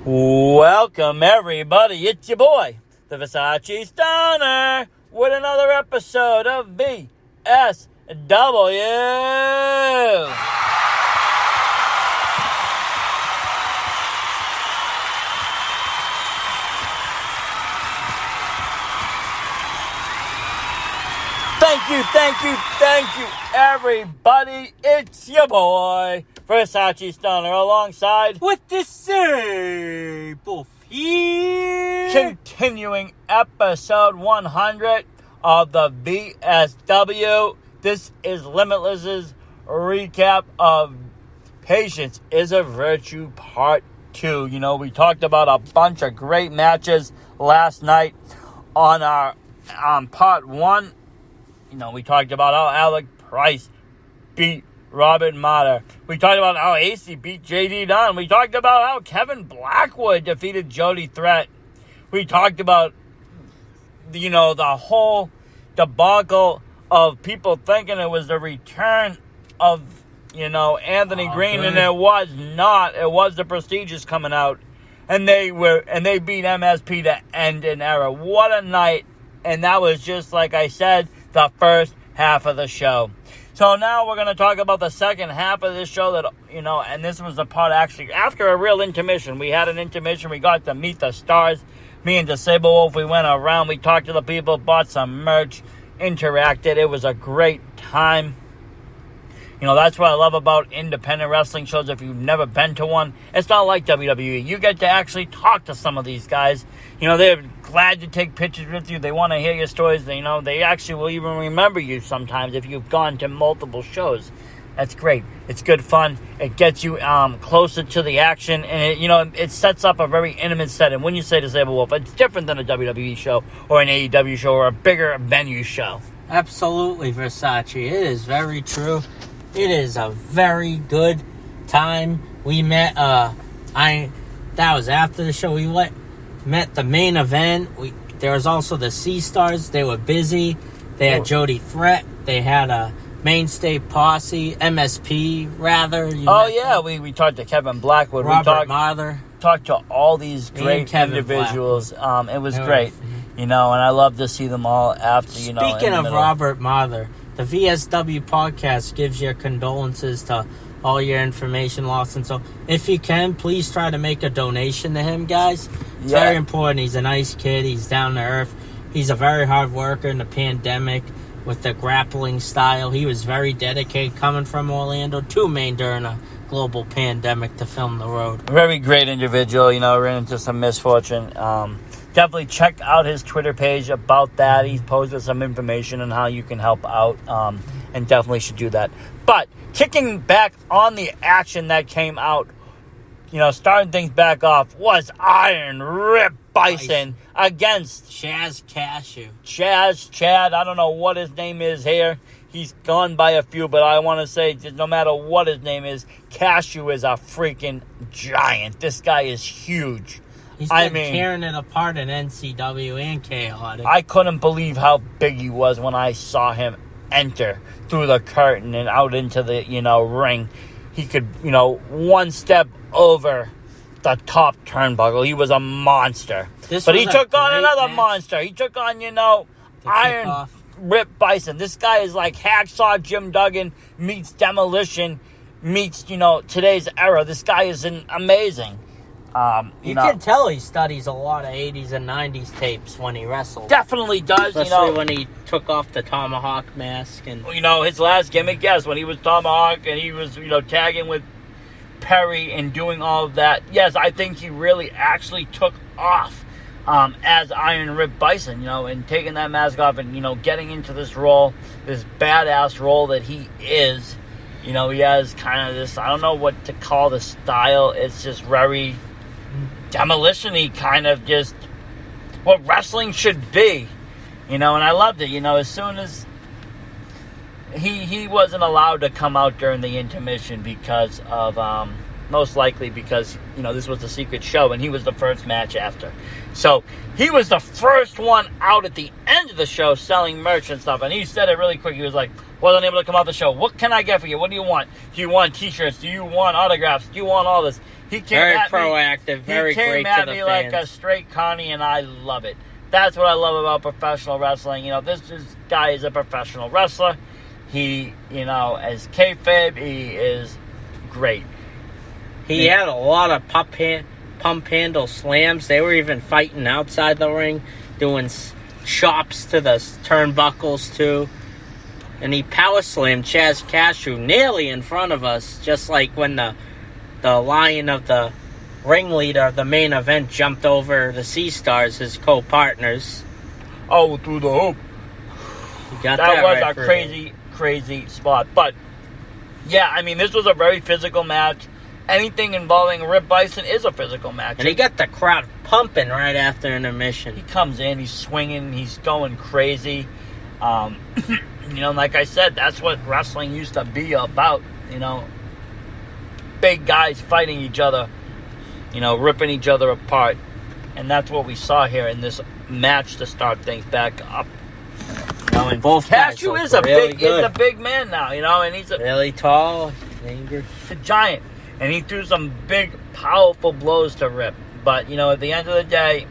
Welcome, everybody. It's your boy, the Versace Stoner, with another episode of VSW. Thank you, everybody. It's your boy, Versace Stoner, alongside with the Sable here. Continuing episode 100 of the VSW. This is Limitless's recap of Patience is a Virtue Part 2. You know, we talked about a bunch of great matches last night on our Part 1. You know, we talked about how Alec Price beat Robert Mater. We talked about how AC beat JD Dunn. We talked about how Kevin Blackwood defeated Jody Threat. We talked about, you know, the whole debacle of people thinking it was the return of, you know, Anthony Green, and it was not. It was the Prestigious coming out, and they beat MSP to end an era. What a night. And that was just, like I said, the first half of the show. So now we're going to talk about the second half of this show that, you know, and this was the part actually after a real intermission. We had an intermission. We got to meet the stars. Me and Disable Wolf, we went around. We talked to the people, bought some merch, interacted. It was a great time. You know, that's what I love about independent wrestling shows. If you've never been to one, it's not like WWE. You get to actually talk to some of these guys. You know, they're glad to take pictures with you. They want to hear your stories. You know, they actually will even remember you sometimes if you've gone to multiple shows. That's great. It's good fun. It gets you closer to the action, and it sets up a very intimate setting. When you say Disabled Wolf, it's different than a WWE show or an AEW show or a bigger venue show. Absolutely, Versace. It is very true. It is a very good time. We met. That was after the show. We met the main event. There was also the Sea Stars. They were busy. They had Jody Threat. They had a Mainstay Posse, MSP rather. We talked to Kevin Blackwood. Robert Mater. Talked to all these great individuals. It was great, you know, and I love to see them all after, you know. Speaking of Robert Mater, the VSW podcast gives your condolences to all your information lost. And so if you can, please try to make a donation to him, guys. It's very important. He's a nice kid. He's down to earth. He's a very hard worker in the pandemic with the grappling style. He was very dedicated coming from Orlando to Maine during a global pandemic to film The Road. Very great individual. You know, ran into some misfortune. Definitely check out his Twitter page about that. He's posted some information on how you can help out, and definitely should do that. But kicking back on the action that came out, you know, starting things back off was Iron Rip Bison against Chad. I don't know what his name is here. He's gone by a few, but I want to say, no matter what his name is, Cashew is a freaking giant. This guy is huge. He's been tearing it apart in NCW and Chaotic. I couldn't believe how big he was when I saw him enter through the curtain and out into the, you know, ring. He could, you know, one step over the top turnbuckle. He was a monster. But he took on another monster. He took on, you know, Iron Rip Bison. This guy is like Hacksaw Jim Duggan meets Demolition meets, you know, today's era. This guy is amazing. You can tell he studies a lot of 80s and 90s tapes when he wrestles. Definitely does. Especially when he took off the Tomahawk mask. And you know, his last gimmick, yes, when he was Tomahawk and he was, you know, tagging with Perry and doing all of that. Yes, I think he really actually took off as Iron Rip Bison, you know, and taking that mask off and, you know, getting into this role, this badass role that he is. You know, he has kind of this, I don't know what to call the style. It's just very demolition-y, kind of just what wrestling should be, you know, and I loved it. You know, as soon as he wasn't allowed to come out during the intermission because of most likely because, you know, this was a secret show and he was the first match after, so he was the first one out at the end of the show selling merch and stuff, and he said it really quick. He was like, wasn't able to come out the show. What can I get for you? What do you want? Do you want T-shirts? Do you want autographs? Do you want all this? He came very at proactive, me, very he came great at to the me fans. like a straight Connie, and I love it. That's what I love about professional wrestling. This guy is a professional wrestler. He, as kayfabe, he is great. He had a lot of pump handle slams. They were even fighting outside the ring, doing chops to the turnbuckles too. And he power slammed Chaz Cashew nearly in front of us, just like when the lion of the ringleader of the main event jumped over the Sea Stars, his co-partners. Oh, through the hoop. You got that was right a crazy spot. But, yeah, this was a very physical match. Anything involving Rip Bison is a physical match. And he got the crowd pumping right after intermission. He comes in, he's swinging, he's going crazy. Like I said, that's what wrestling used to be about. Big guys fighting each other, ripping each other apart. And that's what we saw here in this match to start things back up. And both Cashew is a big man now, and he's really tall, dangerous. He's a giant. And he threw some big, powerful blows to Rip. But, at the end of the day,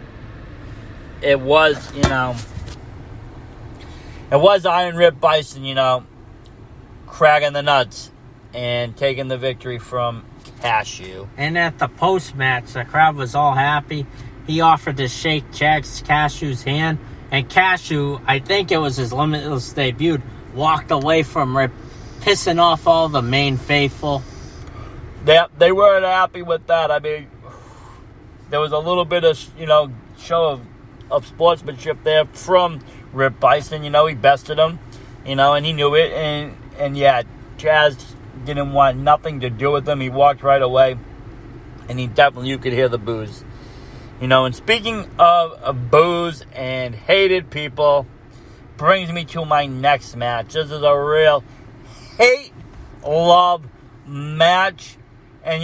it was, it was Iron Rip Bison, cracking the nuts and taking the victory from Cashew. And at the post-match, the crowd was all happy. He offered to shake Chaz Cashew's hand. And Cashew, I think it was his Limitless debut, walked away from Rip, pissing off all the main faithful. They weren't happy with that. There was a little bit of, show of sportsmanship there from Rip Bison. He bested him, and he knew it. And yeah, Chaz didn't want nothing to do with him. He walked right away, and you could hear the boos. And speaking of boos and hated people, brings me to my next match. This is a real hate-love match. And,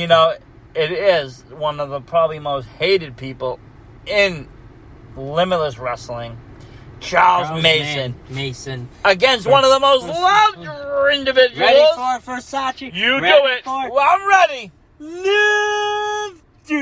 it is one of the probably most hated people in Limitless Wrestling. Charles Mason. Against one of the most loved individuals. Ready for it, Versace? You ready do it. Well, I'm ready. Love Dog.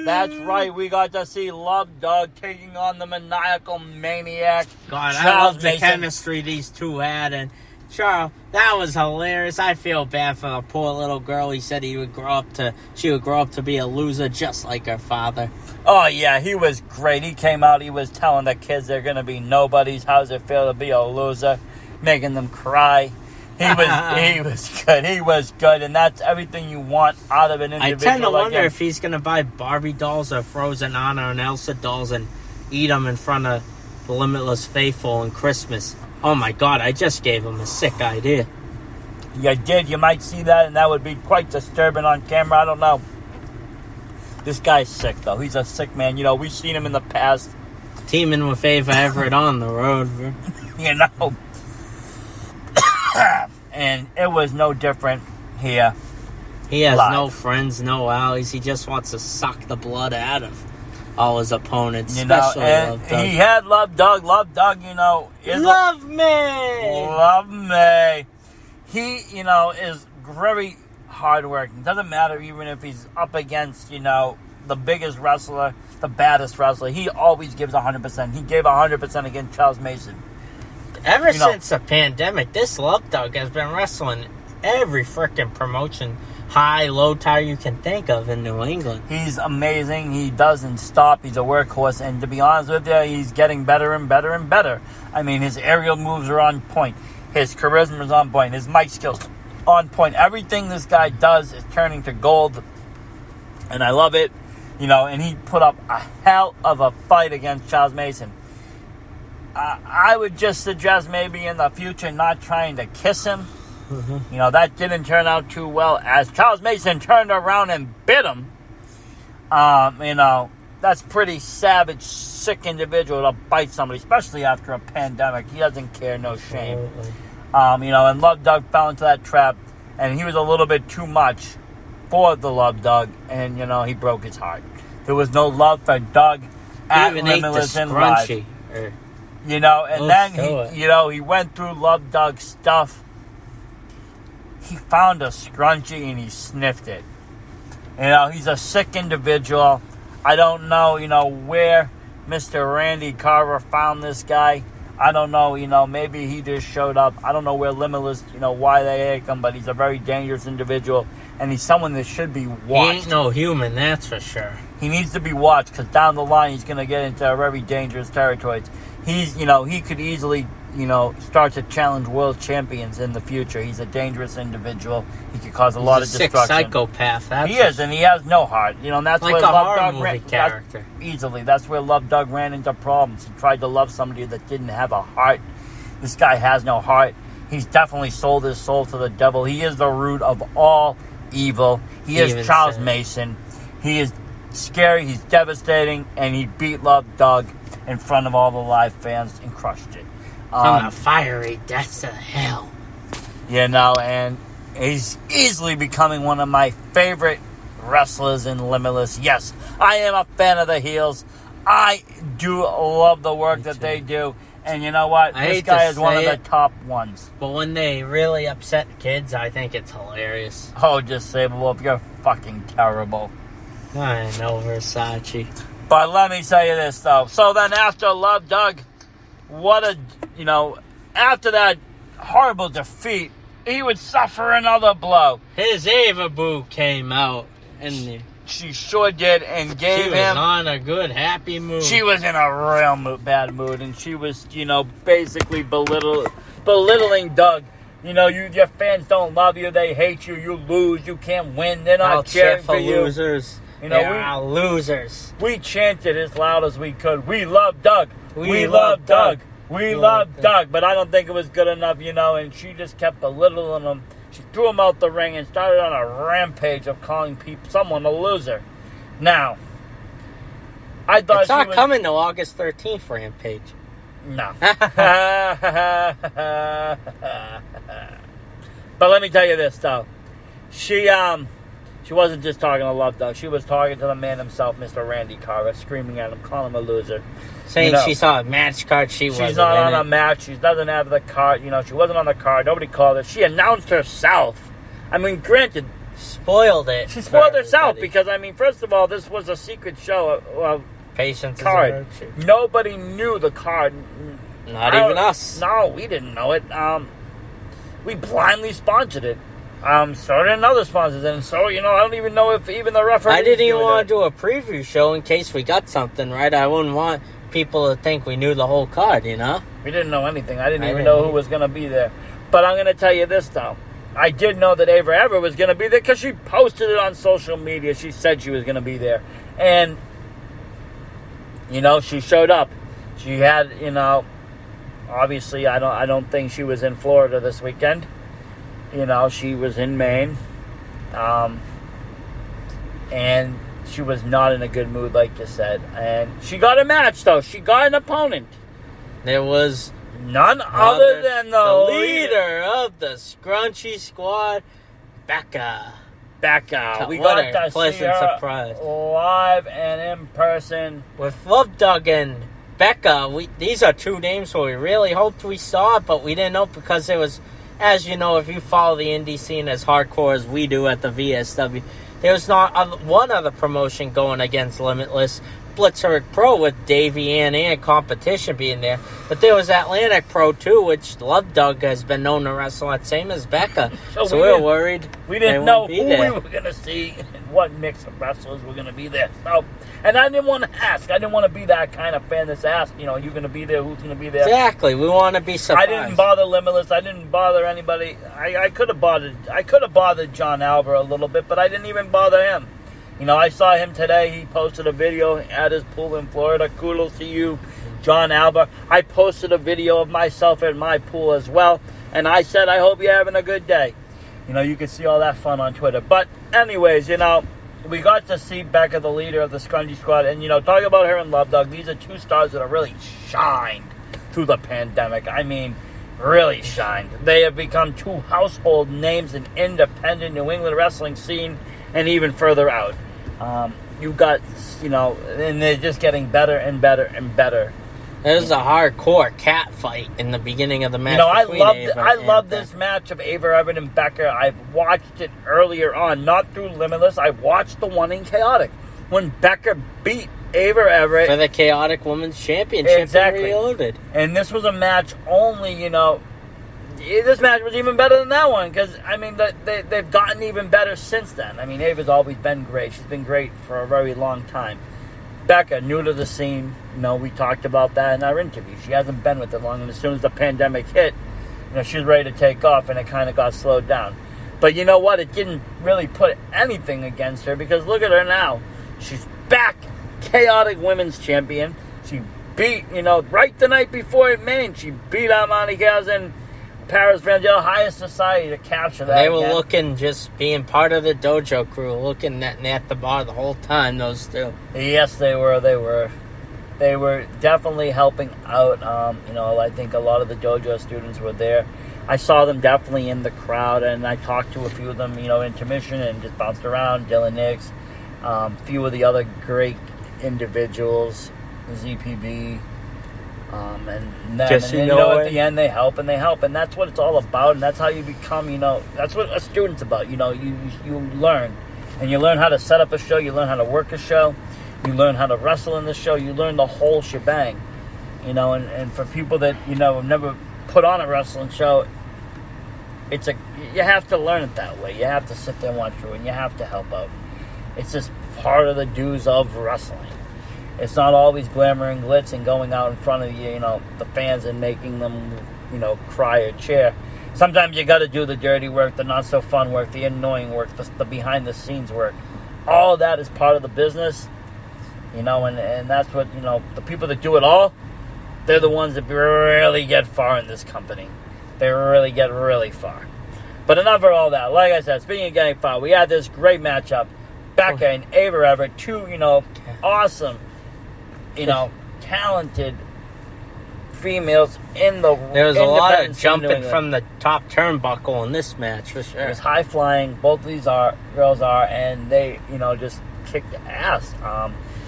That's right. We got to see Love Dog taking on the maniacal maniac. God, Charles I love the Mason. chemistry these two had. And Charles, that was hilarious. I feel bad for the poor little girl. He said she would grow up to be a loser just like her father. Oh, yeah, he was great. He came out, he was telling the kids they're going to be nobodies. How's it feel to be a loser? Making them cry. He was good. He was good, and that's everything you want out of an individual. I tend to wonder him. if he's going to buy Barbie dolls or Frozen Anna and Elsa dolls and eat them in front of the Limitless faithful on Christmas. Oh, my God, I just gave him a sick idea. You did. You might see that, and that would be quite disturbing on camera. I don't know. This guy's sick, though. He's a sick man. We've seen him in the past. Teaming with Ava Everett on the road. And it was no different here. He has live. no friends, no allies. He just wants to suck the blood out of all his opponents, especially Love Dog. He had Love Dog. Love Dog, is Love me! Love me. He, is very hardworking. Doesn't matter even if he's up against, the biggest wrestler, the baddest wrestler. He always gives 100%. He gave 100% against Charles Mason. Ever since the pandemic, this Love Dog has been wrestling every freaking promotion, high, low tire you can think of in New England. He's amazing. He doesn't stop. He's a workhorse. And to be honest with you, he's getting better and better and better. His aerial moves are on point. His charisma is on point. His mic skills on point. Everything this guy does is turning to gold. And I love it. And he put up a hell of a fight against Charles Mason. I would just suggest maybe in the future not trying to kiss him. Mm-hmm. That didn't turn out too well as Charles Mason turned around and bit him. That's pretty savage, sick individual to bite somebody, especially after a pandemic. He doesn't care, no shame. And Love Dog fell into that trap, and he was a little bit too much for the Love Dog, and, he broke his heart. There was no love for Doug at Limitless in Live. You know, and then he went through Love Doug's stuff. He found a scrunchie and he sniffed it. You know, he's a sick individual. I don't know, where Mr. Randy Carver found this guy. I don't know, maybe he just showed up. I don't know where Limitless, why they take him, but he's a very dangerous individual, and he's someone that should be watched. He ain't no human, that's for sure. He needs to be watched, because down the line, he's going to get into very dangerous territories. He's, he could easily, start to challenge world champions in the future. He's a dangerous individual. He could cause a lot of destruction. He's a sick psychopath. He is, and he has no heart. And that's like where a Love horror Doug movie character. That's where Love Doug ran into problems. He tried to love somebody that didn't have a heart. This guy has no heart. He's definitely sold his soul to the devil. He is the root of all evil. He is Charles Mason. He is scary. He's devastating, and he beat Love Doug in front of all the live fans and crushed it. From a fiery death to hell. And he's easily becoming one of my favorite wrestlers in Limitless. Yes, I am a fan of the heels. I do love the work that they do. And you know what? This guy is one of the top ones. But when they really upset kids, I think it's hilarious. Oh, just say, well, you're fucking terrible. I know, Versace. But let me tell you this, though. So then after Love Doug, after that horrible defeat, he would suffer another blow. His Ava Boo came out, and she sure did, and gave him... She was on a good, happy mood. She was in a real bad mood, and she was, basically belittling Doug. Your fans don't love you, they hate you, you lose, you can't win, they're not cheering for you. Losers. They're losers. We chanted as loud as we could. We love Doug. We love Doug. We love Doug. But I don't think it was good enough, and she just kept belittling him. She threw him out the ring and started on a rampage of calling someone a loser. Now, I thought it's not coming to August 13th rampage. No. But let me tell you this, though. She wasn't just talking to Love Doug. She was talking to the man himself, Mr. Randy Carver, screaming at him, calling him a loser. Saying she saw a match card. She's not on a match. She doesn't have the card. She wasn't on the card. Nobody called her. She announced herself. I mean, granted. Spoiled it. She spoiled herself because, first of all, this was a secret show of Patience card. Nobody knew the card. Not even us. No, we didn't know it. We blindly sponsored it. So did other sponsors, and so, I don't even know if even the referee... I didn't even want to do a preview show in case we got something, right? I wouldn't want people to think we knew the whole card, We didn't know anything. I didn't even know who was going to be there. But I'm going to tell you this, though. I did know that Ava Ever was going to be there because she posted it on social media. She said she was going to be there. And, she showed up. She had, obviously, I don't think she was in Florida this weekend. She was in Maine. And she was not in a good mood, like you said. And she got a match, though. She got an opponent. There was none other than the leader of the Scrunchy Squad, Becca. We got to see her surprise. Live and in person. With Love Doug and Becca, these are two names where we really hoped we saw it, but we didn't know because it was... As you know, if you follow the indie scene as hardcore as we do at the VSW, there was not one other promotion going against Limitless. Blitzeric Pro with Davey and competition being there. But there was Atlantic Pro too, which Love Doug has been known to wrestle at, same as Becca. So we were worried. We didn't know who we were going to see and what mix of wrestlers were going to be there. So, and I didn't want to ask. I didn't want to be that kind of fan that's asked, you going to be there, who's going to be there. Exactly. We want to be surprised. I didn't bother Limitless. I didn't bother anybody. I could have bothered John Albert a little bit, but I didn't even bother him. I saw him today. He posted a video at his pool in Florida. Kudos to you, John Alba. I posted a video of myself at my pool as well. And I said, I hope you're having a good day. You can see all that fun on Twitter. But anyways, we got to see Becca, the leader of the Scrunchy Squad. And, talk about her and Love Doug. These are two stars that have really shined through the pandemic. Really shined. They have become two household names in independent New England wrestling scene and even further out. You got, and they're just getting better and better and better. It was a hardcore cat fight in the beginning of the match. You know, I love this match of Ava Everett and Becca. I've watched it earlier on, not through Limitless. I watched the one in Chaotic when Becca beat Ava Everett for the Chaotic Women's Championship. Exactly. Reloaded. And this was a match only, you know. This match was even better than that one because, I mean, they've gotten even better since then. I mean, Ava's always been great. She's been great for a very long time. Becca, new to the scene. You know, we talked about that in our interview. She hasn't been with it long, and as soon as the pandemic hit, you know, she was ready to take off, and it kind of got slowed down. But you know what? It didn't really put anything against her because look at her now. She's back, Chaotic Women's Champion. She beat, you know, right the night before in Maine, she beat out Monica and Paris Vandale, highest society to capture that. They were looking, just being part of the dojo crew, looking at the bar the whole time, those two. Yes, they were. They were definitely helping out. You know, I think a lot of the dojo students were there. I saw them definitely in the crowd, and I talked to a few of them, you know, intermission and just bounced around. Dylan Nix, a few of the other great individuals, ZPB. And then, you know, at the end they help, and that's what it's all about, and that's how you become, you know, that's what a student's about. You know, you learn, and you learn how to set up a show, you learn how to work a show, you learn how to wrestle in the show, you learn the whole shebang, you know, and for people that, you know, have never put on a wrestling show, you have to learn it that way. You have to sit there and watch through, and you have to help out. It's just part of the dues of wrestling. It's not always glamour and glitz and going out in front of you know, the fans and making them, you know, cry or cheer. Sometimes you got to do the dirty work, the not so fun work, the annoying work, the behind the scenes work. All that is part of the business, you know, and that's what, you know, the people that do it all, they're the ones that really get far in this company. They really get really far. But enough of all that. Like I said, speaking of getting far, we had this great matchup. Becca and Ava Everett, two, you know, awesome, you know, talented females in the There was a lot of jumping from the top turnbuckle in this match, for sure. It was high flying. Both of these girls are, and they, you know, just kicked ass.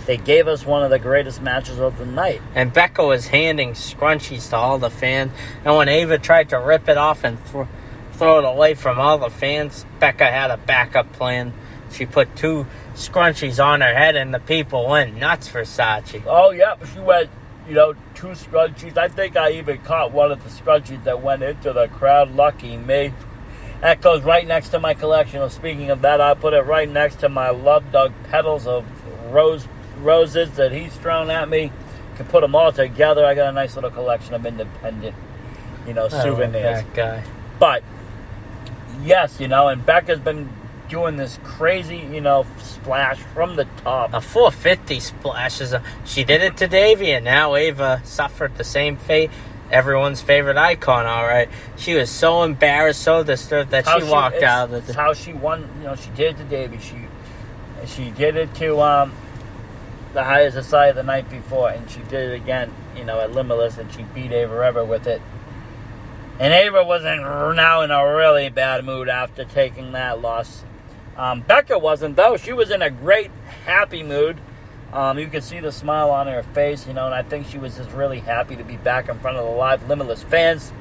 They gave us one of the greatest matches of the night. And Becca was handing scrunchies to all the fans, and when Ava tried to rip it off and throw it away from all the fans, Becca had a backup plan. She put 2 scrunchies on her head, and the people went nuts for Sachi. Oh, yeah, she went, you know, 2 scrunchies. I think I even caught one of the scrunchies that went into the crowd. Lucky me. That goes right next to my collection. Speaking of that, I put it right next to my Love Dog petals of roses that he's thrown at me. Can put them all together. I got a nice little collection of independent, you know, souvenirs. That guy. But, yes, you know, and Becca's been doing this crazy, you know, splash from the top. A 450 splash she did it to Davey, and now Ava suffered the same fate. Everyone's favorite icon, all right. She was so embarrassed, so disturbed that she walked out. That's how she won. You know, she did it to Davey. She did it to the Higher Society the night before, and she did it again, you know, at Limitless, and she beat Ava Everett with it. And Ava was now in a really bad mood after taking that loss. Becca wasn't, though. She was in a great, happy mood. You could see the smile on her face, you know, and I think she was just really happy to be back in front of the live Limitless fans.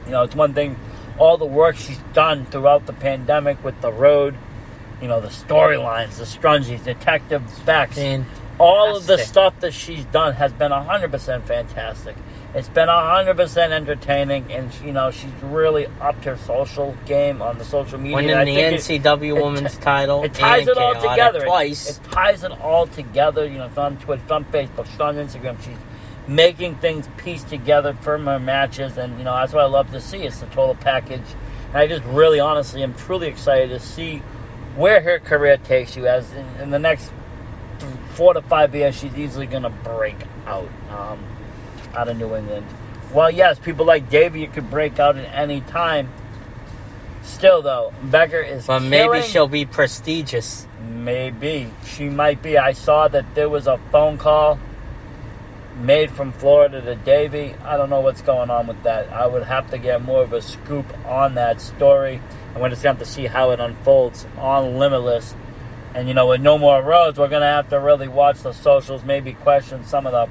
You know, it's one thing, all the work she's done throughout the pandemic with the road, you know, the storylines, the scrunchies, Detective Specs, all of the stuff that she's done has been 100% fantastic. It's been 100% entertaining, and, you know, she's really upped her social game on the social media. Winning the NCW Women's title. It ties it all together. Twice. It ties it all together. You know, it's on Twitter, it's on Facebook, it's on Instagram. She's making things piece together for her matches, and, you know, that's what I love to see. It's the total package. And I just really, honestly, am truly excited to see where her career takes you. As in the next 4 to 5 years, she's easily going to break out. Out of New England. Well, yes, people like Davey could break out at any time. Still, though, Becca is But maybe she'll be prestigious. Maybe. She might be. I saw that there was a phone call made from Florida to Davey. I don't know what's going on with that. I would have to get more of a scoop on that story. I'm going to have to see how it unfolds on Limitless. And, you know, with no more roads, we're going to have to really watch the socials, maybe question some of the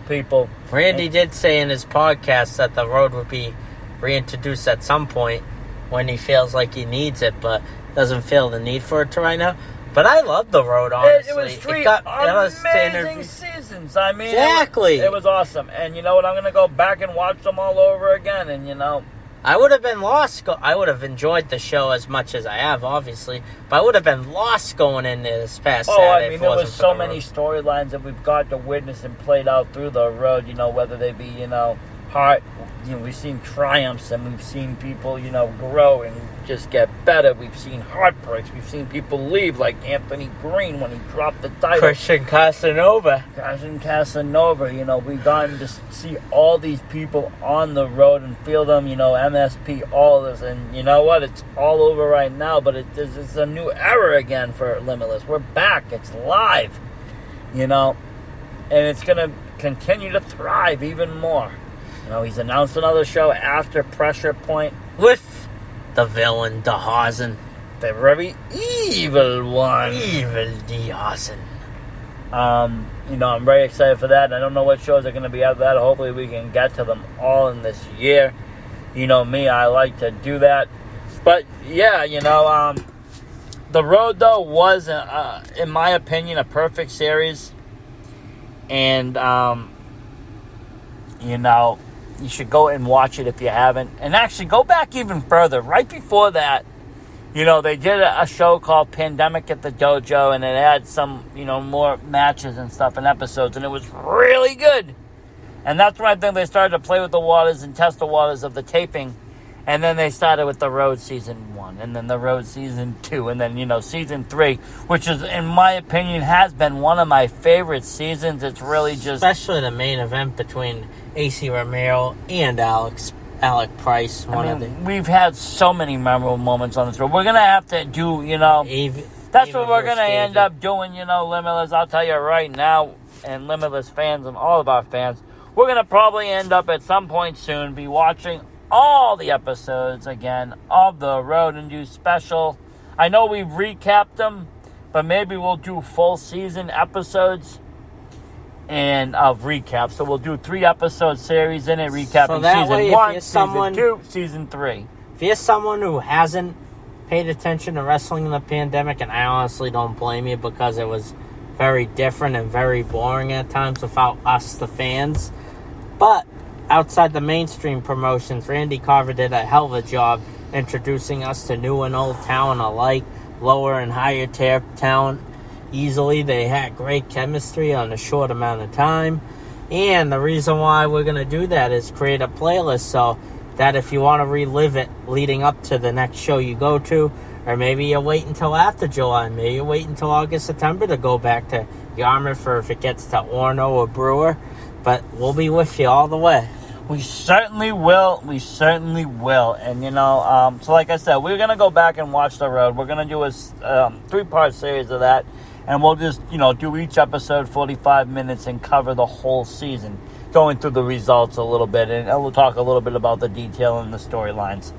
people. Randy did say in his podcast that the road would be reintroduced at some point when he feels like he needs it, but doesn't feel the need for it to right now. But I love the road, honestly. It was three amazing seasons. I mean, exactly. It was awesome. And you know what? I'm going to go back and watch them all over again. And, you know, I would have been lost. I would have enjoyed the show as much as I have, obviously. But I would have been lost going into this past Saturday. I mean, there was so many storylines that we've got to witness and played out through the road, you know, whether they be, you know, heart. You know, we've seen triumphs and we've seen people, you know, grow and just get better. We've seen heartbreaks. We've seen people leave, like Anthony Green when he dropped the title. Christian Casanova, you know, we've gotten to see all these people on the road and feel them, you know, MSP, all this. And you know what? It's all over right now, but it's a new era again for Limitless. We're back. It's live, you know, and it's going to continue to thrive even more. You know, he's announced another show after Pressure Point with the villain, DeHazen. The very evil one. Evil DeHazen. You know, I'm very excited for that. I don't know what shows are going to be after that. Hopefully we can get to them all in this year. You know me, I like to do that. But, yeah, you know, the road, though, was, in my opinion, a perfect series. And, you know, you should go and watch it if you haven't. And actually, go back even further. Right before that, you know, they did a show called Pandemic at the Dojo, and it had some, you know, more matches and stuff and episodes, and it was really good. And that's when I think they started to play with the waters and test the waters of the taping. And then they started with the Road Season 1, and then the Road Season 2, and then, you know, Season 3, which is, in my opinion, has been one of my favorite seasons. It's really just... Especially the main event between AC Romero and Alec Price. We've had so many memorable moments on this road. We're going to have to do, you know... That's what we're going to end up doing, you know, Limitless. I'll tell you right now, and Limitless fans and all of our fans, we're going to probably end up at some point soon be watching all the episodes again of the road and do special. I know we've recapped them, but maybe we'll do full season episodes and of recaps. So we'll do 3 episode series in it, recapping season 1, season 2, season 3. If you're someone who hasn't paid attention to wrestling in the pandemic, and I honestly don't blame you because it was very different and very boring at times without us, the fans. But outside the mainstream promotions, Randy Carver did a hell of a job introducing us to new and old talent alike, lower and higher tier talent. Easily, they had great chemistry on a short amount of time. And the reason why we're going to do that is create a playlist so that if you want to relive it leading up to the next show you go to, or maybe you wait until after July, maybe you wait until August, September to go back to Yarmouth, or if it gets to Orono or Brewer. But we'll be with you all the way. We certainly will. We certainly will. And, you know, so like I said, we're going to go back and watch the road. We're going to do a 3-part series of that. And we'll just, you know, do each episode 45 minutes and cover the whole season, going through the results a little bit. And we'll talk a little bit about the detail and the storylines.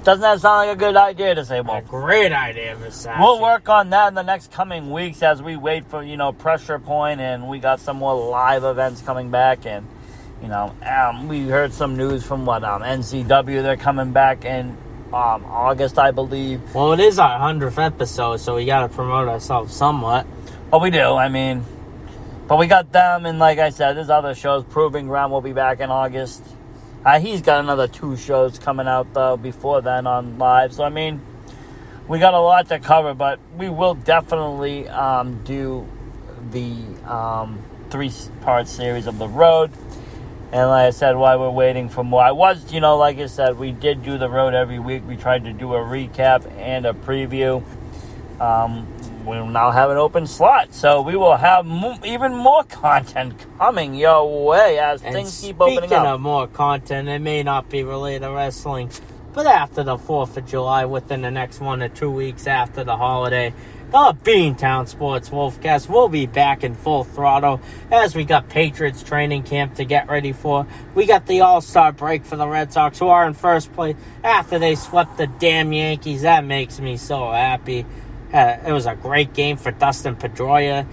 Doesn't that sound like a good idea to say, well? A great idea, Versace. We'll work on that in the next coming weeks as we wait for, you know, Pressure Point, and we got some more live events coming back. And, you know, we heard some news from NCW. They're coming back in August, I believe. Well, it is our 100th episode, so we got to promote ourselves somewhat. Well, we do. I mean, but we got them, and like I said, there's other shows. Proving Ground will be back in August. He's got another 2 shows coming out, though, before then on live. So, I mean, we got a lot to cover, but we will definitely do the 3-part series of The Road. And like I said, while we're waiting for more, you know, like I said, we did do The Road every week. We tried to do a recap and a preview. We'll now have an open slot, so we will have even more content coming your way as things keep opening up. Speaking of more content, it may not be related to wrestling, but after the 4th of July, within the next 1 or 2 weeks after the holiday, the Beantown Sports Wolfcast will be back in full throttle as we got Patriots training camp to get ready for. We got the All-Star break for the Red Sox, who are in first place after they swept the damn Yankees. That makes me so happy. It was a great game for Dustin Pedroia.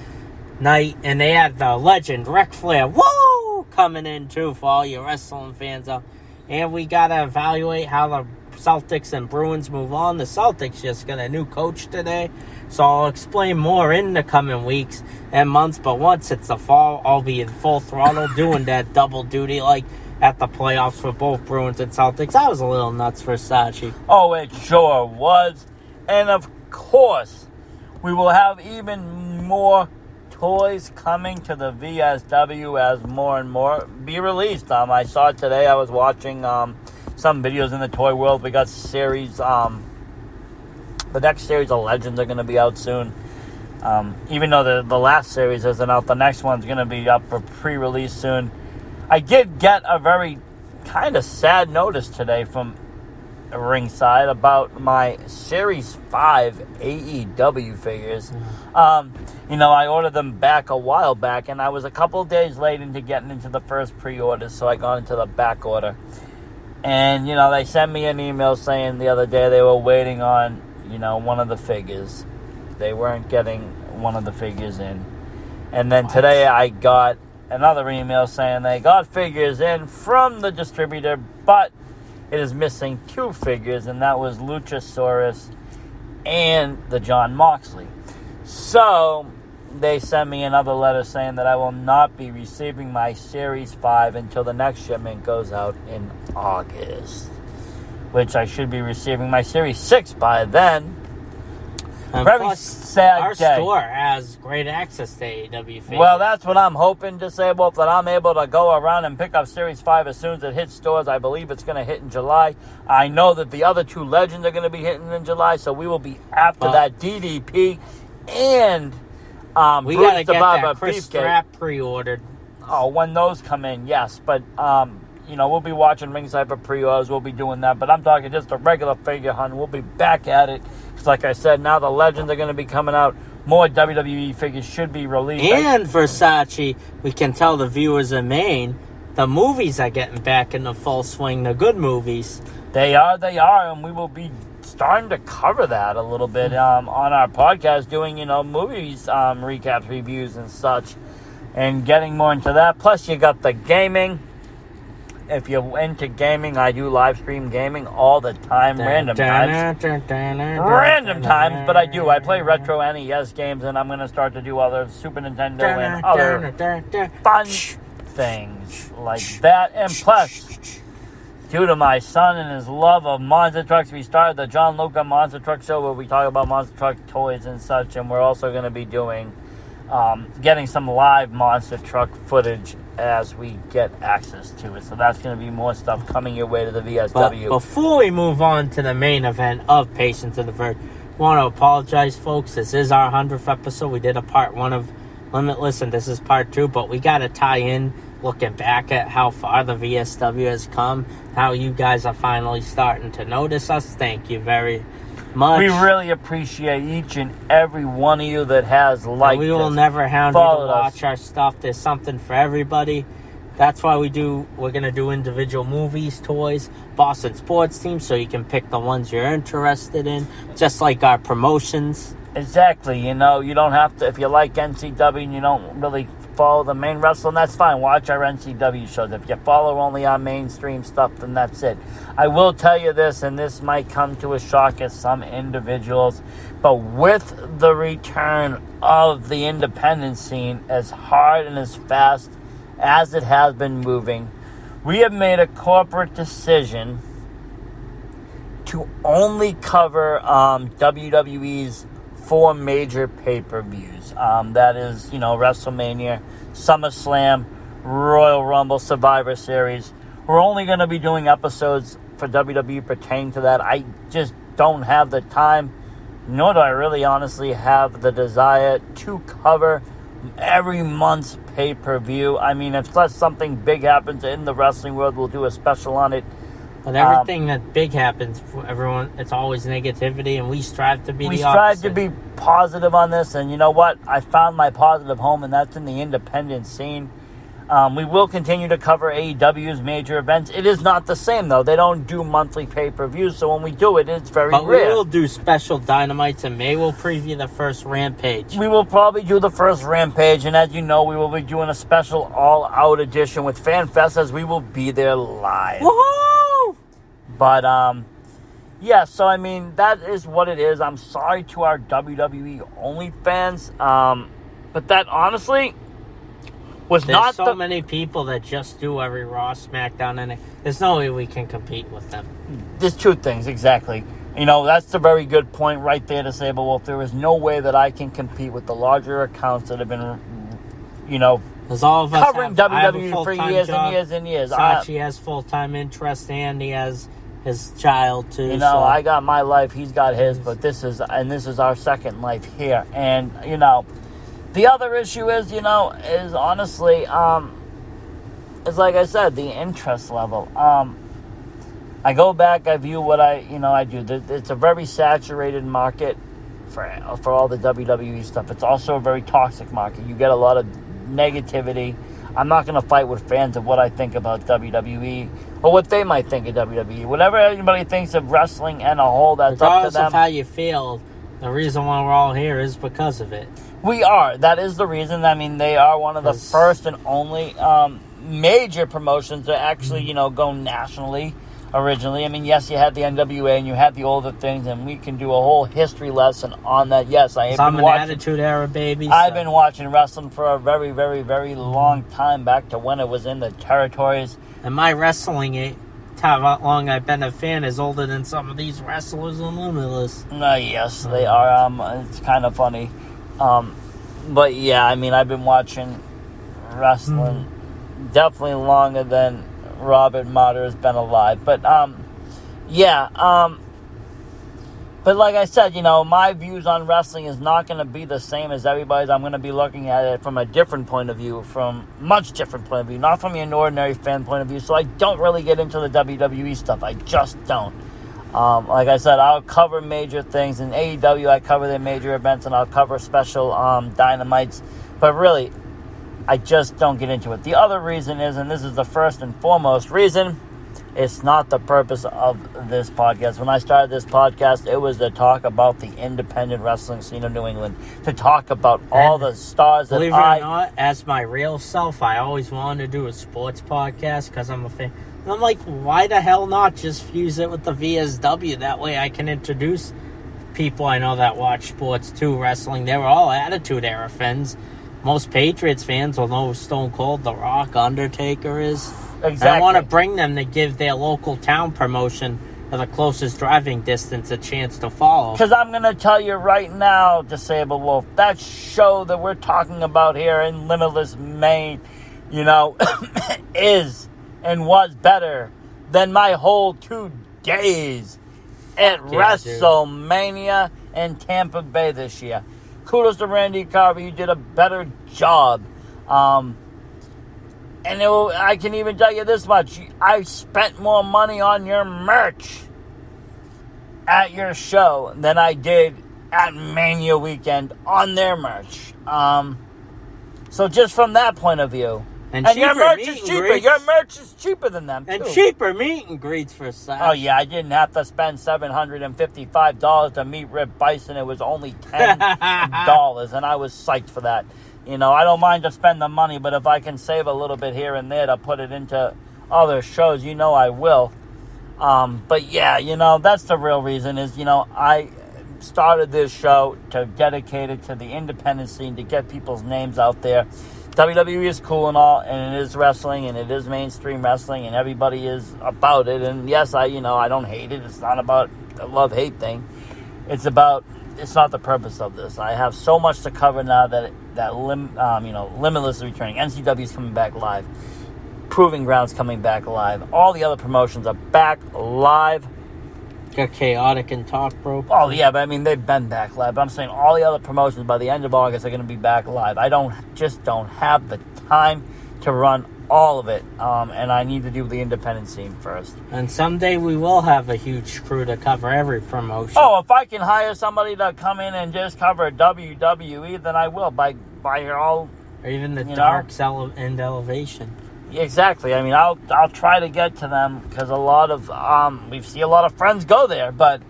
night, and they had the legend Ric Flair, woo, coming in too for all your wrestling fans out. And we gotta evaluate how the Celtics and Bruins move on. The Celtics just got a new coach today, so I'll explain more in the coming weeks and months. But once it's the fall, I'll be in full throttle doing that double duty like at the playoffs for both Bruins and Celtics. That was a little nuts for Sachi. Oh, it sure was. And of course, we will have even more toys coming to the VSW as more and more be released. I saw today, I was watching some videos in the toy world. We got series, the next series of Legends are going to be out soon. Even though the last series isn't out, the next one's going to be up for pre-release soon. I did get a very kind of sad notice today from Ringside about my Series 5 AEW figures. I ordered them back a while back, and I was a couple days late into getting into the first pre-order, so I got into the back order. And, they sent me an email saying the other day they were waiting on, one of the figures. They weren't getting one of the figures in. And then today I got another email saying they got figures in from the distributor, but it is missing 2 figures, and that was Luchasaurus and the John Moxley. So they sent me another letter saying that I will not be receiving my Series 5 until the next shipment goes out in August, which I should be receiving my Series 6 by then. And very plus, sad our day. store has great access to AEW figures. Well, that's what I'm hoping, Disabled, that I'm able to go around and pick up Series 5 as soon as it hits stores. I believe it's going to hit in July. I know that the other 2 Legends are going to be hitting in July, so we will be after that DDP and we got to get that Chris Strap pre-ordered. Oh, when those come in, yes. But, we'll be watching Ringside for pre-orders. We'll be doing that. But I'm talking just a regular figure hunt. We'll be back at it. Because like I said, now the Legends are going to be coming out. More WWE figures should be released. And Versace, we can tell the viewers in Maine, the movies are getting back in the full swing. The good movies. They are. And we will be starting to cover that a little bit on our podcast, doing, movies, recaps, reviews, and such. And getting more into that. Plus, you got the gaming. If you're into gaming, I do live stream gaming all the time, random times, but I do. I play retro NES games, and I'm going to start to do other Super Nintendo and other fun things like that. And plus, due to my son and his love of monster trucks, we started the John Luca Monster Truck Show where we talk about monster truck toys and such, and we're also going to be doing getting some live monster truck footage as we get access to it. So that's going to be more stuff coming your way to the VSW. But before we move on to the main event of Patience of the Verge, I want to apologize, folks. This is our 100th episode. We did a part 1 of Limitless, and this is part 2. But we got to tie in, looking back at how far the VSW has come, how you guys are finally starting to notice us. Thank you very much. We really appreciate each and every one of you that has liked us. We will never hound you to watch our stuff. There's something for everybody. That's why we're going to do individual movies, toys, Boston sports teams, so you can pick the ones you're interested in, just like our promotions. Exactly. You don't have to, if you like NCW and you don't really follow the main wrestling, that's fine. Watch our NCW shows. If you follow only our mainstream stuff, then that's it. I will tell you this, and this might come to a shock at some individuals, but with the return of the independent scene, as hard and as fast as it has been moving, we have made a corporate decision to only cover WWE's 4 major pay-per-views. That is, WrestleMania, SummerSlam, Royal Rumble, Survivor Series. We're only going to be doing episodes for WWE pertaining to that. I just don't have the time, nor do I really honestly have the desire to cover every month's pay-per-view. I mean, unless something big happens in the wrestling world, we'll do a special on it. But everything that big happens, everyone, it's always negativity, and we strive to be the opposite. We strive to be positive on this, and you know what? I found my positive home, and that's in the independent scene. We will continue to cover AEW's major events. It is not the same, though. They don't do monthly pay-per-views, so when we do it, it's very rare. But we will do special Dynamites, and May will preview the first Rampage. We will probably do the first Rampage, and as you know, we will be doing a special all-out edition with FanFest, as we will be there live. Woohoo! But, yeah, so, I mean, that is what it is. I'm sorry to our WWE only fans, but that, honestly... There's so many people that just do every Raw, SmackDown, and there's no way we can compete with them. There's two things, exactly. You know, that's a very good point right there to say, but well, if there is no way that I can compete with the larger accounts that have been, you know, all of us covering WWE for years and years and years. Sachi has full-time interest, Andy has his child, too. You know, I got my life, he's got his, but this is our second life here. And, you know... The other issue is, you know, is honestly, is like I said, the interest level. I go back, I view what I do. It's a very saturated market for all the WWE stuff. It's also a very toxic market. You get a lot of negativity. I'm not going to fight with fans of what I think about WWE or what they might think of WWE. Whatever anybody thinks of wrestling and a whole, that's regardless up to them. Of how you feel, the reason why we're all here is because of it. We are. That is the reason. I mean, they are one of the first and only major promotions to actually, you know, go nationally originally. I mean, yes, you had the NWA and you had the older things, and we can do a whole history lesson on that. Yes, I'm an Attitude Era baby. I've been watching wrestling for a very, very, very long time, back to when it was in the territories. And my wrestling, how long I've been a fan, is older than some of these wrestlers in Limitless. Yes, they are. It's kind of funny. But yeah, I mean, I've been watching wrestling definitely longer than Robert Martyr has been alive. But, but like I said, you know, my views on wrestling is not going to be the same as everybody's. I'm going to be looking at it from a different point of view, from much different point of view, not from an ordinary fan point of view. So I don't really get into the WWE stuff. I just don't. Like I said, I'll cover major things. In AEW, I cover their major events, and I'll cover special Dynamites. But really, I just don't get into it. The other reason is, and this is the first and foremost reason, it's not the purpose of this podcast. When I started this podcast, it was to talk about the independent wrestling scene of New England, to talk about all the stars that believe it or not, as my real self, I always wanted to do a sports podcast because I'm a fan. And I'm like, why the hell not just fuse it with the VSW? That way I can introduce people I know that watch sports too, wrestling. They were all Attitude Era fans. Most Patriots fans will know who Stone Cold, The Rock, Undertaker is. Exactly. And I want to bring them to give their local town promotion or the closest driving distance a chance to follow. Because I'm going to tell you right now, Disabled Wolf, that show that we're talking about here in Limitless, Maine, you know, is... and was better than my whole 2 days at WrestleMania in Tampa Bay this year. Kudos to Randy Carver. You did a better job. And I can even tell you this much. I spent more money on your merch at your show than I did at Mania weekend on their merch. So just from that point of view... And your merch is cheaper. Greets. Your merch is cheaper than them, too. And cheaper meet and greets for Sash. Oh, yeah. I didn't have to spend $755 to meet Rip Bison. It was only $10. And I was psyched for that. You know, I don't mind to spend the money, but if I can save a little bit here and there to put it into other shows, you know I will. But, yeah, you know, that's the real reason is, you know, I started this show to dedicate it to the independent scene, to get people's names out there. WWE is cool and all, and it is wrestling, and it is mainstream wrestling, and everybody is about it. And yes, I don't hate it. It's not about a love-hate thing. It's not the purpose of this. I have so much to cover now that Limitless is returning. NCW is coming back live. Proving Ground's coming back live. All the other promotions are back live. Got Chaotic and Talk, bro. Oh, yeah, but I mean, they've been back live. But I'm saying all the other promotions by the end of August are going to be back live. I don't have the time to run all of it, and I need to do the independent scene first. And someday we will have a huge crew to cover every promotion. Oh, if I can hire somebody to come in and just cover WWE, then I will. By all or even the dark end elevation. Exactly. I mean, I'll try to get to them because a lot of we see a lot of friends go there, but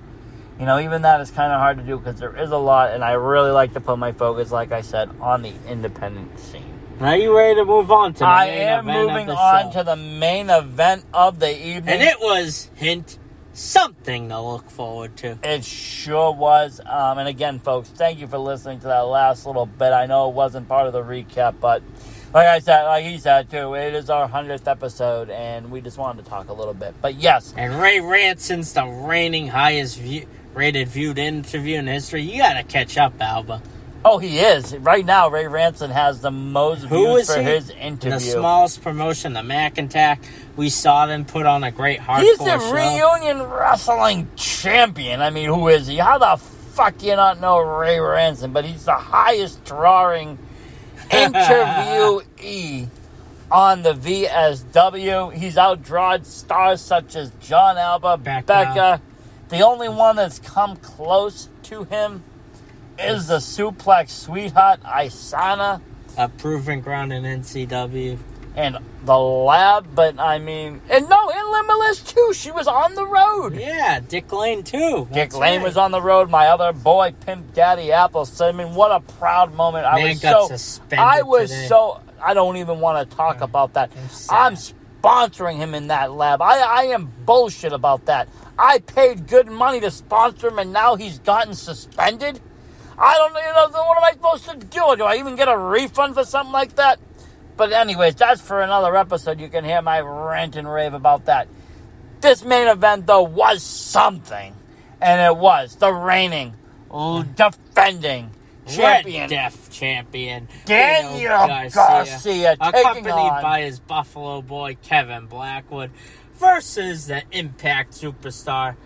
even that is kind of hard to do because there is a lot, and I really like to put my focus, like I said, on the independent scene. Are you ready to move on to the main event of the show? I am moving on to the main event of the evening, and it was something to look forward to. It sure was. And again, folks, thank you for listening to that last little bit. I know it wasn't part of the recap, but like he said too, it is our 100th episode, and we just wanted to talk a little bit. But yes. And Ray Ranson's the reigning highest rated viewed interview in history. You gotta catch up, Alba. Oh, he is. Right now, Ray Ranson has the most views for his interview. In the smallest promotion, the Mac Attack. We saw them put on a great hardcore He's a show. reunion wrestling champion. I mean, who is he? How the fuck do you not know Ray Ranson? But he's the highest drawing interviewee on the VSW. He's outdrawed stars such as John Alba, Becca. The only one that's come close to him is the suplex sweetheart, Isana. A proven ground in NCW. And the Lab, but I mean... And Limitless, too. She was on the road. Yeah, Dick Lane, too. Dick Lane was on the road. My other boy, Pimp Daddy Appleseed. I mean, what a proud moment. Man got suspended today. I don't even want to talk about that. I'm sponsoring him in that Lab. I am bullshit about that. I paid good money to sponsor him, and now he's gotten suspended? I don't know, what am I supposed to do? Do I even get a refund for something like that? But anyways, that's for another episode. You can hear my rant and rave about that. This main event, though, was something. And it was the reigning, defending champion. Red Death champion. Daniel Garcia accompanied by his Buffalo boy, Kevin Blackwood, versus the Impact superstar,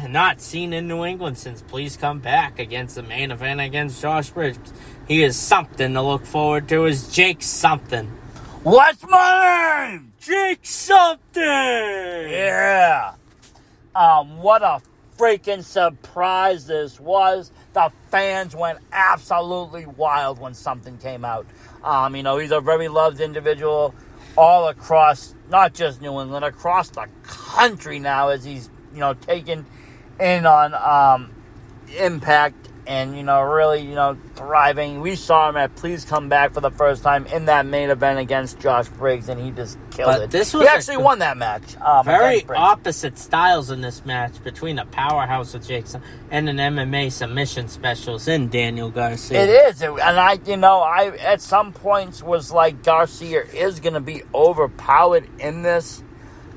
not seen in New England since Please Come Back, against the main event against Josh Briggs. He is something to look forward to. Is Jake something? What's my name? Jake something. Yeah. What a freaking surprise this was. The fans went absolutely wild when something came out. He's a very loved individual all across, not just New England, across the country now, as he's, taken in on Impact and, really, thriving. We saw him at Please Come Back for the first time in that main event against Josh Briggs, and he just killed it. He actually won that match. Very opposite styles in this match between the powerhouse of Jake and an MMA submission specialist in Daniel Garcia. It is. And I at some points was like, Garcia is going to be overpowered in this.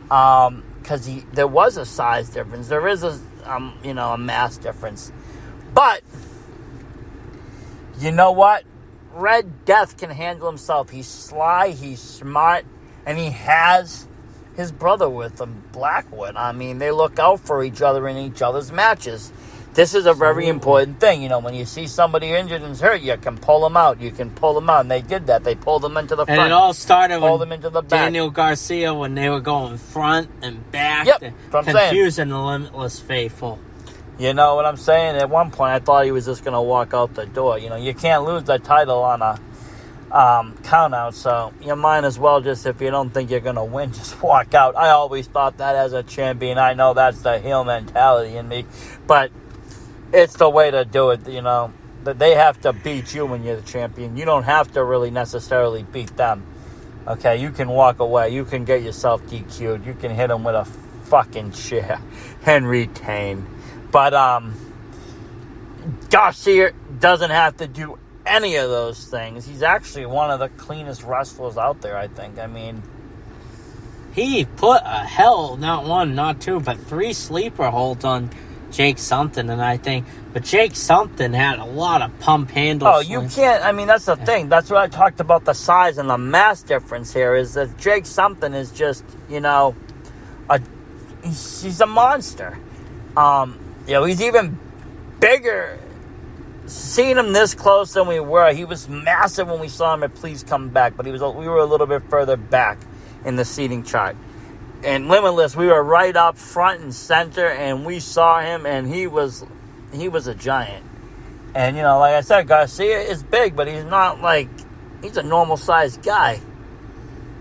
Because there was a size difference. There is a mass difference. But, you know what? Red Death can handle himself. He's sly, he's smart, and he has his brother with him, Blackwood. I mean, they look out for each other in each other's matches. This is a very important thing. When you see somebody injured and hurt, you can pull them out. You can pull them out. And they did that. They pulled them into the front. And it all started with Daniel Garcia, when they were going front and back. Yep, confusing the Limitless faithful. You know what I'm saying? At one point, I thought he was just going to walk out the door. You can't lose the title on a count out. So you might as well just, if you don't think you're going to win, just walk out. I always thought that as a champion. I know that's the heel mentality in me. But it's the way to do it, that they have to beat you when you're the champion. You don't have to really necessarily beat them. Okay, you can walk away. You can get yourself DQ'd. You can hit them with a fucking chair and retain. But Garcia doesn't have to do any of those things. He's actually one of the cleanest wrestlers out there, I think. I mean, he put not one, not two, but 3 sleeper holds on Jake something, but Jake something had a lot of pump handles. Oh, you can't. I mean, that's the thing. That's what I talked about, the size and the mass difference here. Is that Jake something is just he's a monster. He's even bigger. Seeing him this close than we were, he was massive when we saw him at Please Come Back, but we were a little bit further back in the seating chart. And Limitless, we were right up front and center, and we saw him, and he was a giant. And like I said, Garcia is big, but he's not like he's a normal-sized guy.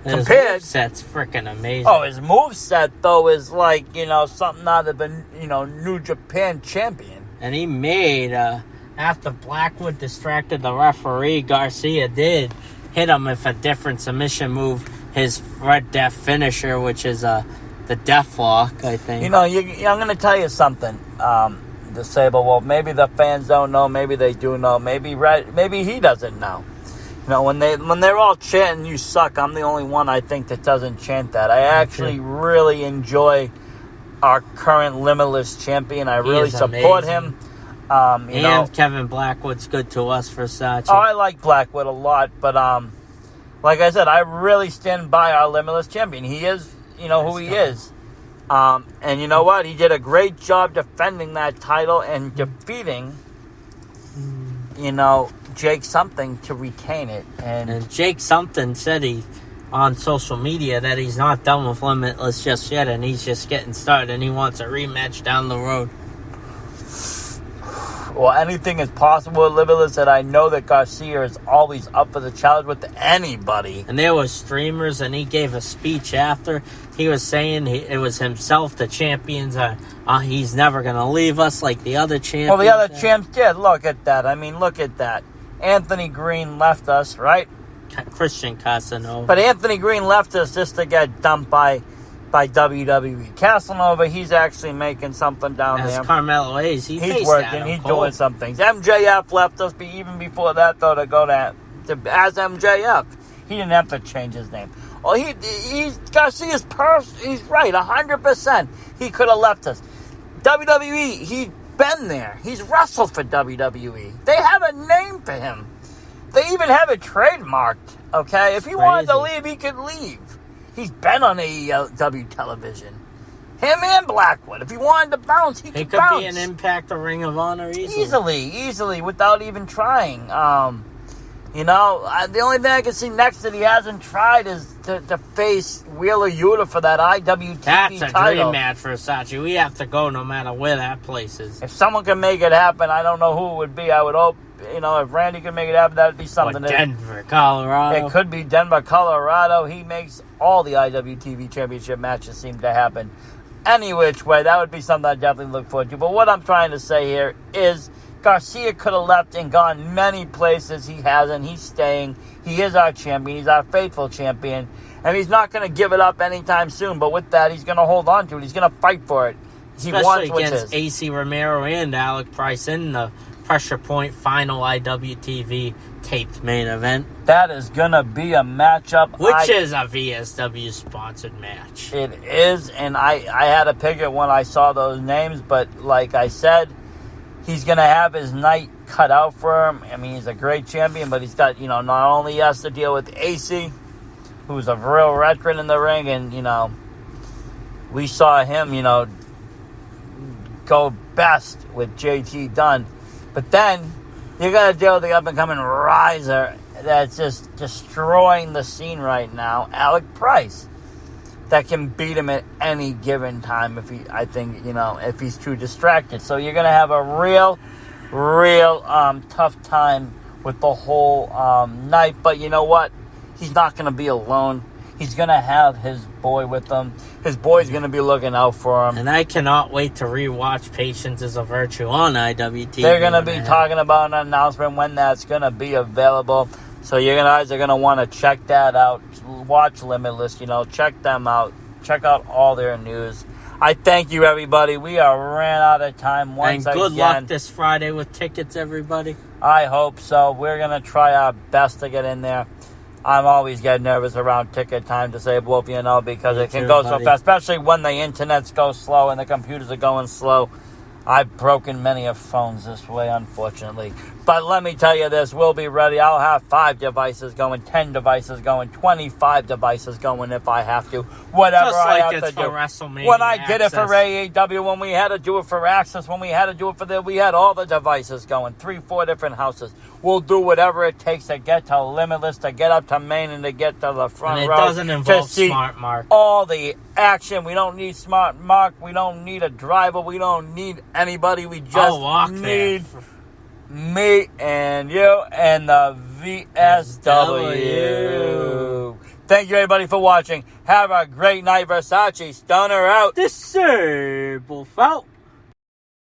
His Compared, moveset's freaking amazing. Oh, his moveset, though, is like, something out of the, New Japan champion. And he made, after Blackwood distracted the referee, Garcia did hit him with a different submission move, his Red Death finisher, which is the Death Lock, I think. I'm going to tell you something, the Sable Wolf. Maybe the fans don't know, maybe they do know, maybe he doesn't know. When they're all chanting, "You suck," I'm the only one, I think, that doesn't chant that. I actually really enjoy our current Limitless champion. I really support him. And Kevin Blackwood's good to us, Versace. Oh, I like Blackwood a lot, but like I said, I really stand by our Limitless champion. He is, who he is. And you know what? He did a great job defending that title and defeating, Jake something to retain it. And Jake something said on social media that he's not done with Limitless just yet, and he's just getting started, and he wants a rematch down the road. Well, anything is possible with Limitless, and I know that Garcia is always up for the challenge with anybody. And there were streamers, and he gave a speech after. He was saying it was himself, the champions. He's never going to leave us like the other champions. Well, the other champs did. Look at that. I mean, look at that. Anthony Green left us, right? Christian Casanova. But Anthony Green left us just to get dumped by WWE. Casanova, he's actually making something down there. Carmelo Hayes, he's working, he's doing some things. MJF left us, but even before that, though, to go to as MJF, he didn't have to change his name. Well, he's Garcia's he's right, 100%. He could have left us. WWE, he's been there. He's wrestled for WWE. They have a name for him. They even have it trademarked, okay? If he wanted to leave, he could leave. He's been on AEW television. Him and Blackwood. If he wanted to bounce, he could bounce. He could be an Impact or Ring of Honor easily, without even trying. The only thing I can see next that he hasn't tried is to face Wheeler Yuta for that IWTV title. That's a dream match for Versace. We have to go no matter where that place is. If someone can make it happen, I don't know who it would be. I would hope, if Randy can make it happen, that would be something. Denver, Colorado. It could be Denver, Colorado. He makes all the IWTV championship matches seem to happen. Any which way, that would be something I definitely look forward to. But what I'm trying to say here is Garcia could have left and gone many places. He hasn't. He's staying. He is our champion. He's our faithful champion. And he's not going to give it up anytime soon. But with that, he's going to hold on to it. He's going to fight for it. Especially against AC Romero and Alec Price in the Pressure Point final IWTV taped main event. That is going to be a matchup. Which is a VSW-sponsored match. It is, and I had to pick it when I saw those names. But like I said, he's going to have his night cut out for him. I mean, he's a great champion, but he's got, not only he has to deal with AC, who's a real veteran in the ring, and, we saw him, go best with JT Dunn. But then you're going to deal with the up-and-coming riser that's just destroying the scene right now, Alec Price, that can beat him at any given time if he's too distracted. So you're going to have a real tough time with the whole night. But you know what? He's not going to be alone. He's going to have his boy with him. His boy's going to be looking out for him. And I cannot wait to rewatch Patience is a Virtue on IWTV. They're going to be talking about an announcement when that's going to be available. So you guys are going to want to check that out. Watch Limitless, check them out. Check out all their news. I thank you, everybody. We are ran out of time once again. And good luck this Friday with tickets, everybody. I hope so. We're going to try our best to get in there. I'm always getting nervous around ticket time to say, well, because it can go so fast, especially when the internets go slow and the computers are going slow. I've broken many of phones this way, unfortunately. But let me tell you this, we'll be ready. I'll have 5 devices going, 10 devices going, 25 devices going if I have to. Whatever just I like have to do. WrestleMania when I did it for AEW, when we had to do it for Access, when we had to do it for we had all the devices going, 3-4 different houses. We'll do whatever it takes to get to Limitless, to get up to Main, and to get to the front row. And it doesn't involve Smart Mark. All the action. We don't need Smart Mark. We don't need a driver. We don't need anybody. We just need me and you and the VSW. Thank you, everybody, for watching. Have a great night. Versace Stunner out. Disable out.